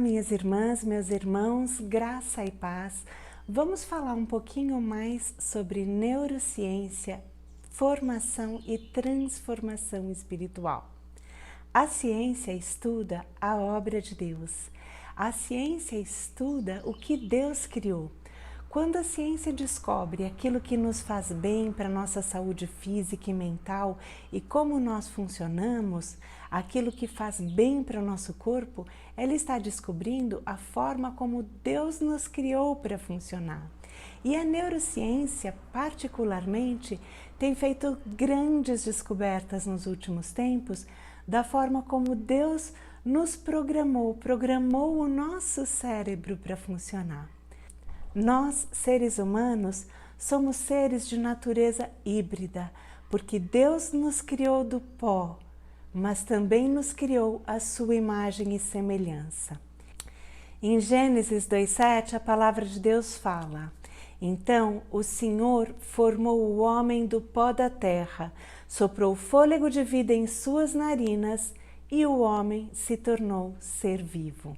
minhas irmãs, meus irmãos, graça e paz. Vamos falar um pouquinho mais sobre neurociência, formação e transformação espiritual. A ciência estuda a obra de Deus. A ciência estuda o que Deus criou. Quando a ciência descobre aquilo que nos faz bem para a nossa saúde física e mental e como nós funcionamos, aquilo que faz bem para o nosso corpo, ela está descobrindo a forma como Deus nos criou para funcionar. E a neurociência, particularmente, tem feito grandes descobertas nos últimos tempos da forma como Deus nos programou o nosso cérebro para funcionar. Nós, seres humanos, somos seres de natureza híbrida, porque Deus nos criou do pó, mas também nos criou à sua imagem e semelhança. Em Gênesis 2:7, a palavra de Deus fala: Então o Senhor formou o homem do pó da terra, soprou fôlego de vida em suas narinas e o homem se tornou ser vivo.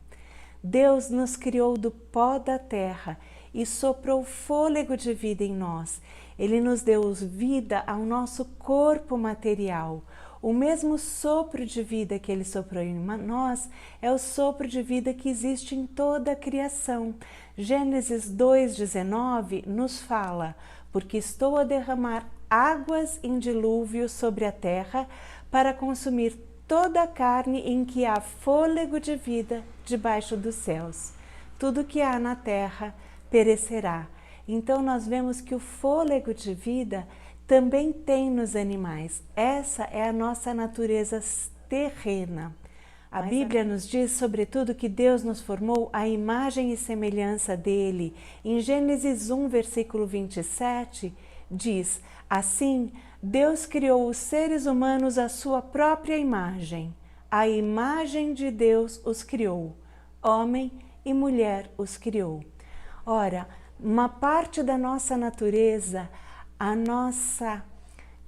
Deus nos criou do pó da terra e soprou fôlego de vida em nós. Ele nos deu vida ao nosso corpo material. O mesmo sopro de vida que Ele soprou em nós é o sopro de vida que existe em toda a criação. Gênesis 2:19 nos fala: Porque estou a derramar águas em dilúvio sobre a terra para consumir toda a carne em que há fôlego de vida debaixo dos céus. Tudo que há na terra perecerá. Então nós vemos que o fôlego de vida também tem nos animais. Essa é a nossa natureza terrena. A Bíblia nos diz, sobretudo, que Deus nos formou à imagem e semelhança dele. Em Gênesis 1, versículo 27, diz: Assim, Deus criou os seres humanos à sua própria imagem. A imagem de Deus os criou. Homem e mulher os criou. Ora, uma parte da nossa natureza,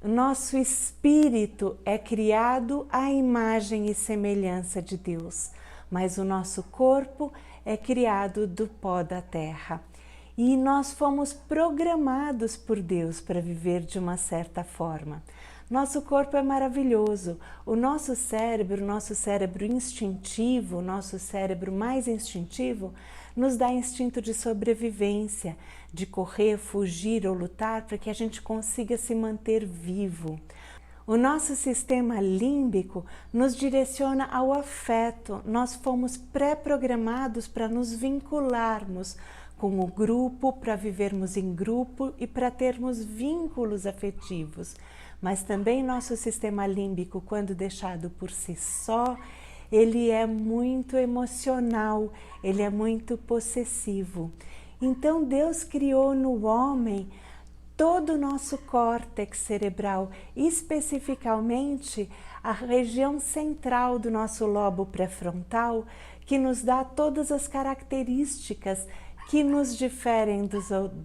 nosso espírito é criado à imagem e semelhança de Deus, mas o nosso corpo é criado do pó da terra. E nós fomos programados por Deus para viver de uma certa forma. Nosso corpo é maravilhoso. O nosso cérebro instintivo, nosso cérebro mais instintivo, nos dá instinto de sobrevivência, de correr, fugir ou lutar para que a gente consiga se manter vivo. O nosso sistema límbico nos direciona ao afeto. Nós fomos pré-programados para nos vincularmos com o grupo, para vivermos em grupo e para termos vínculos afetivos. Mas também nosso sistema límbico, quando deixado por si só, ele é muito emocional, ele é muito possessivo. Então Deus criou no homem todo o nosso córtex cerebral, especificamente a região central do nosso lobo pré-frontal, que nos dá todas as características que nos diferem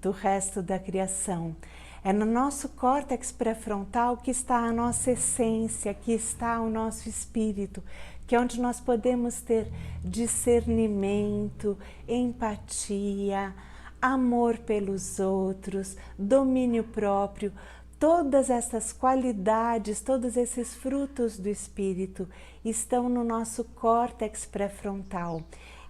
do resto da criação. É no nosso córtex pré-frontal que está a nossa essência, que está o nosso espírito, que é onde nós podemos ter discernimento, empatia, amor pelos outros, domínio próprio. Todas essas qualidades, todos esses frutos do espírito estão no nosso córtex pré-frontal.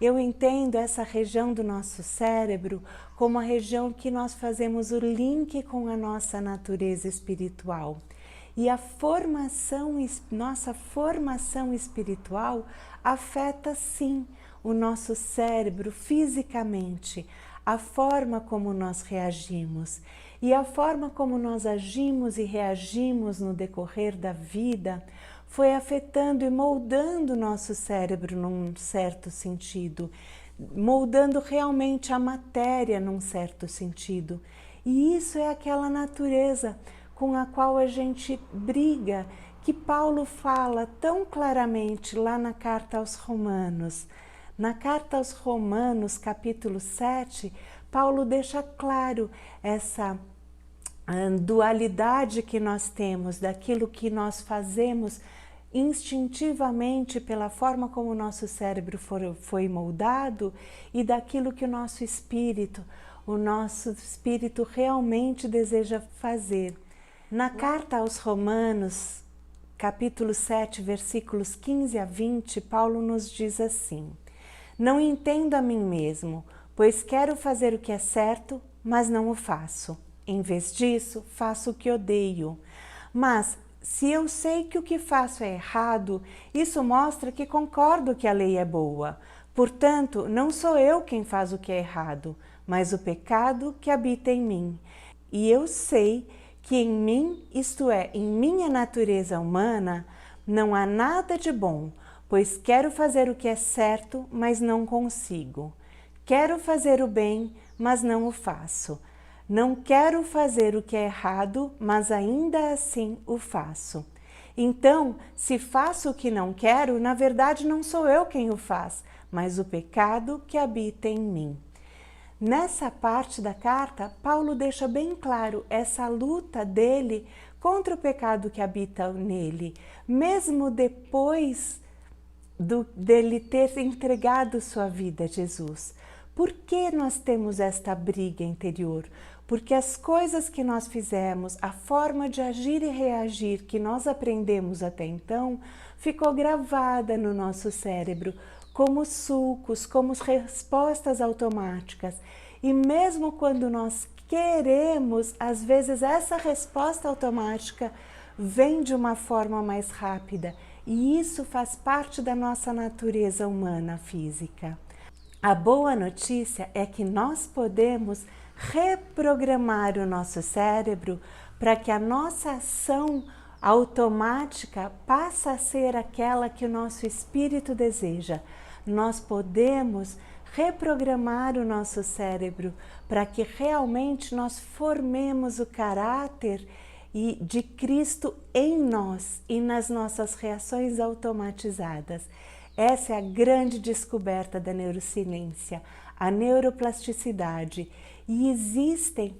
Eu entendo essa região do nosso cérebro como a região que nós fazemos o link com a nossa natureza espiritual. E a nossa formação espiritual afeta sim o nosso cérebro fisicamente, a forma como nós reagimos. E a forma como nós agimos e reagimos no decorrer da vida foi afetando e moldando o nosso cérebro num certo sentido, moldando realmente a matéria num certo sentido. E isso é aquela natureza com a qual a gente briga, que Paulo fala tão claramente lá na Carta aos Romanos. Na Carta aos Romanos, capítulo 7, Paulo deixa claro essa dualidade que nós temos, daquilo que nós fazemos instintivamente pela forma como o nosso cérebro foi moldado e daquilo que o nosso espírito realmente deseja fazer. Na carta aos Romanos, capítulo 7, versículos 15 a 20, Paulo nos diz assim: Não entendo a mim mesmo, pois quero fazer o que é certo, mas não o faço. Em vez disso, faço o que odeio. Mas se eu sei que o que faço é errado, isso mostra que concordo que a lei é boa. Portanto, não sou eu quem faz o que é errado, mas o pecado que habita em mim. E eu sei que em mim, isto é, em minha natureza humana, não há nada de bom, pois quero fazer o que é certo, mas não consigo. Quero fazer o bem, mas não o faço. Não quero fazer o que é errado, mas ainda assim o faço. Então, se faço o que não quero, na verdade não sou eu quem o faz, mas o pecado que habita em mim. Nessa parte da carta, Paulo deixa bem claro essa luta dele contra o pecado que habita nele, mesmo depois dele ter entregado sua vida a Jesus. Por que nós temos esta briga interior? Porque as coisas que nós fizemos, a forma de agir e reagir que nós aprendemos até então, ficou gravada no nosso cérebro como sulcos, como respostas automáticas. E mesmo quando nós queremos, às vezes essa resposta automática vem de uma forma mais rápida. E isso faz parte da nossa natureza humana física. A boa notícia é que nós podemos reprogramar o nosso cérebro para que a nossa ação automática passe a ser aquela que o nosso espírito deseja. Nós podemos reprogramar o nosso cérebro para que realmente nós formemos o caráter de Cristo em nós e nas nossas reações automatizadas. Essa é a grande descoberta da neurociência, a neuroplasticidade. E existem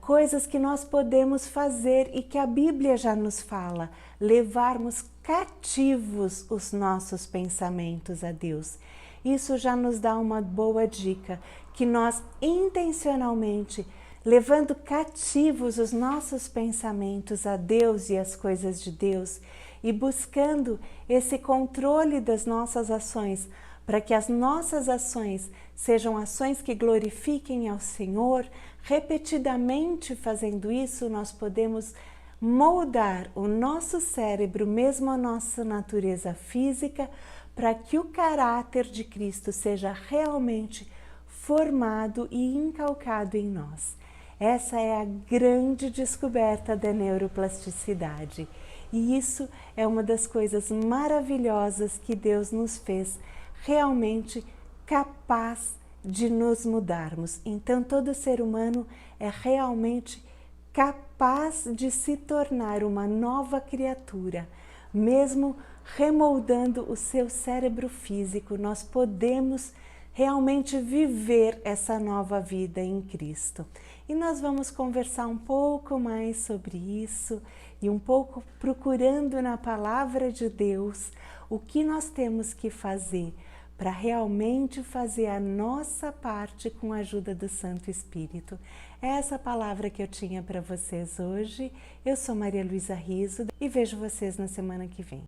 coisas que nós podemos fazer e que a Bíblia já nos fala, levarmos cativos os nossos pensamentos a Deus. Isso já nos dá uma boa dica, que nós intencionalmente, levando cativos os nossos pensamentos a Deus e as coisas de Deus, e buscando esse controle das nossas ações, para que as nossas ações sejam ações que glorifiquem ao Senhor, repetidamente fazendo isso, nós podemos moldar o nosso cérebro, mesmo a nossa natureza física, para que o caráter de Cristo seja realmente formado e incalcado em nós. Essa é a grande descoberta da neuroplasticidade. E isso é uma das coisas maravilhosas que Deus nos fez realmente capaz de nos mudarmos. Então, todo ser humano é realmente capaz de se tornar uma nova criatura, mesmo remoldando o seu cérebro físico. Nós podemos realmente viver essa nova vida em Cristo. E nós vamos conversar um pouco mais sobre isso e um pouco procurando na palavra de Deus o que nós temos que fazer para realmente fazer a nossa parte com a ajuda do Santo Espírito. É essa palavra que eu tinha para vocês hoje. Eu sou Maria Luísa Riso e vejo vocês na semana que vem.